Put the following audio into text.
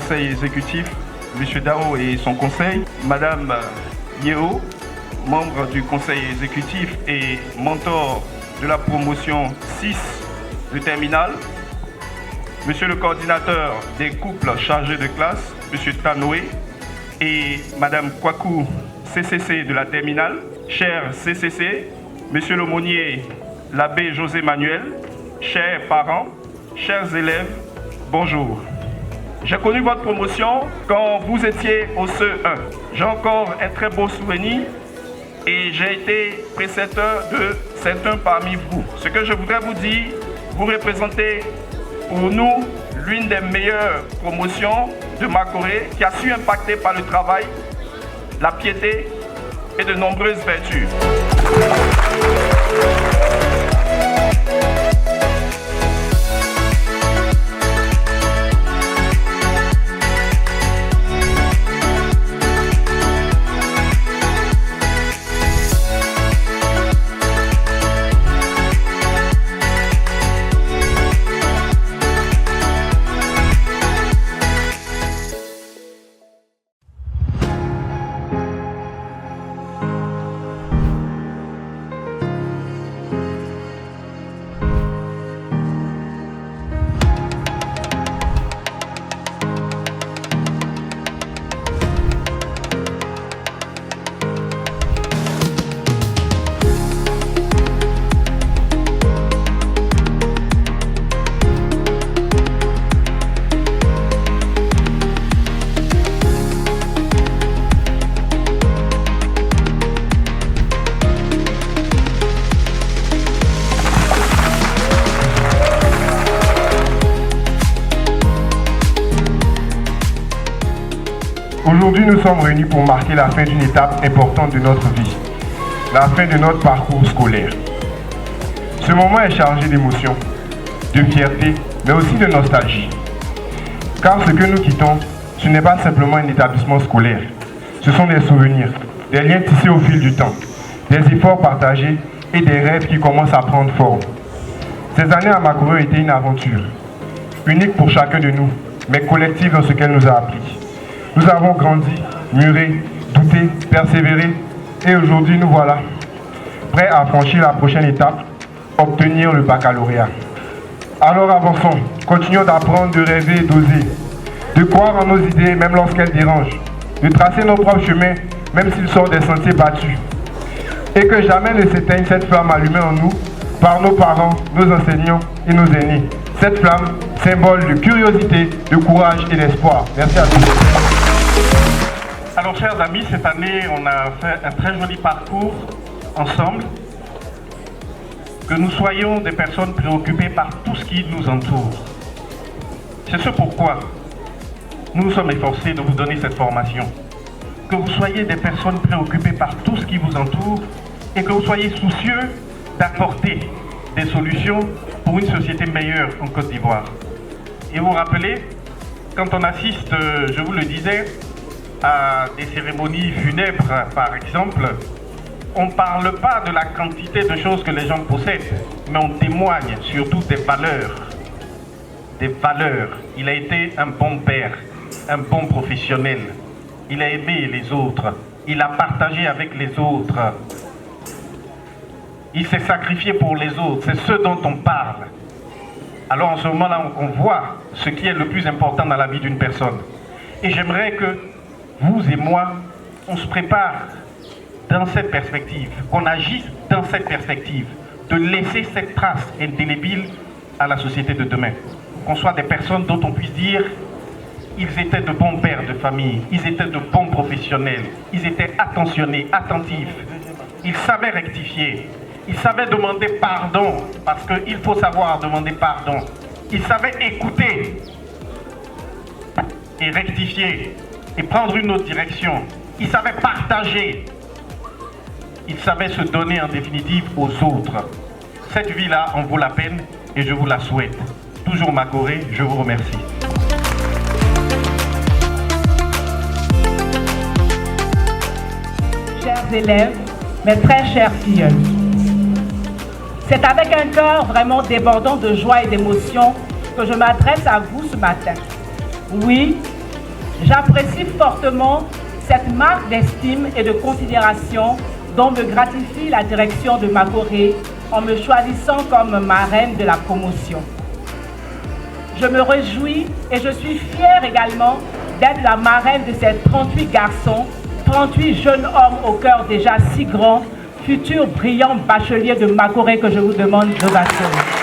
conseil exécutif, M. Dao et son conseil, Madame Yeo, membre du conseil exécutif et mentor de la promotion 6 du terminal, Monsieur le coordinateur des couples chargés de classe, M. Tanoé, et Madame Kwaku, CCC de la terminale, cher CCC, Monsieur l'aumônier, l'abbé José Manuel, chers parents, chers élèves, bonjour. J'ai connu votre promotion quand vous étiez au CE1. J'ai encore un très beau souvenir et j'ai été précepteur de certains parmi vous. Ce que je voudrais vous dire, vous représentez pour nous l'une des meilleures promotions de Makoré qui a su impacter par le travail, la piété et de nombreuses vertus. Aujourd'hui, nous sommes réunis pour marquer la fin d'une étape importante de notre vie, la fin de notre parcours scolaire. Ce moment est chargé d'émotions, de fierté, mais aussi de nostalgie. Car ce que nous quittons, ce n'est pas simplement un établissement scolaire. Ce sont des souvenirs, des liens tissés au fil du temps, des efforts partagés et des rêves qui commencent à prendre forme. Ces années à Makoré ont été une aventure, unique pour chacun de nous, mais collective dans ce qu'elle nous a appris. Nous avons grandi, mûri, douté, persévéré et aujourd'hui nous voilà, prêts à franchir la prochaine étape, obtenir le baccalauréat. Alors avançons, continuons d'apprendre, de rêver et d'oser, de croire en nos idées même lorsqu'elles dérangent, de tracer nos propres chemins même s'ils sortent des sentiers battus. Et que jamais ne s'éteigne cette flamme allumée en nous par nos parents, nos enseignants et nos aînés. Cette flamme, symbole de curiosité, de courage et d'espoir. Merci à tous. Alors chers amis, cette année on a fait un très joli parcours ensemble. Que nous soyons des personnes préoccupées par tout ce qui nous entoure. C'est ce pourquoi nous nous sommes efforcés de vous donner cette formation. Que vous soyez des personnes préoccupées par tout ce qui vous entoure et que vous soyez soucieux d'apporter des solutions pour une société meilleure en Côte d'Ivoire. Et vous rappelez, quand on assiste, je vous le disais, à des cérémonies funèbres par exemple, on ne parle pas de la quantité de choses que les gens possèdent, mais on témoigne surtout des valeurs. Des valeurs. Il a été un bon père, un bon professionnel. Il a aimé les autres. Il a partagé avec les autres. Il s'est sacrifié pour les autres. C'est ce dont on parle. Alors en ce moment-là, on voit ce qui est le plus important dans la vie d'une personne. Et j'aimerais que vous et moi, on se prépare dans cette perspective, qu'on agisse dans cette perspective, de laisser cette trace indélébile à la société de demain. Qu'on soit des personnes dont on puisse dire ils étaient de bons pères de famille, ils étaient de bons professionnels, ils étaient attentionnés, attentifs, ils savaient rectifier, ils savaient demander pardon, parce qu'il faut savoir demander pardon, ils savaient écouter et rectifier et prendre une autre direction, ils savaient partager. Il savait se donner en définitive aux autres. Cette vie-là en vaut la peine et je vous la souhaite. Toujours Makoré, je vous remercie. Chers élèves, mes très chers filleuls, c'est avec un cœur vraiment débordant de joie et d'émotion que je m'adresse à vous ce matin. Oui, J'apprécie fortement cette marque d'estime et de considération dont me gratifie la direction de Magoré en me choisissant comme marraine de la promotion. Je me réjouis et je suis fière également d'être la marraine de ces 38 garçons, 38 jeunes hommes au cœur déjà si grand, futurs brillants bacheliers de Magoré que je vous demande d'ovation.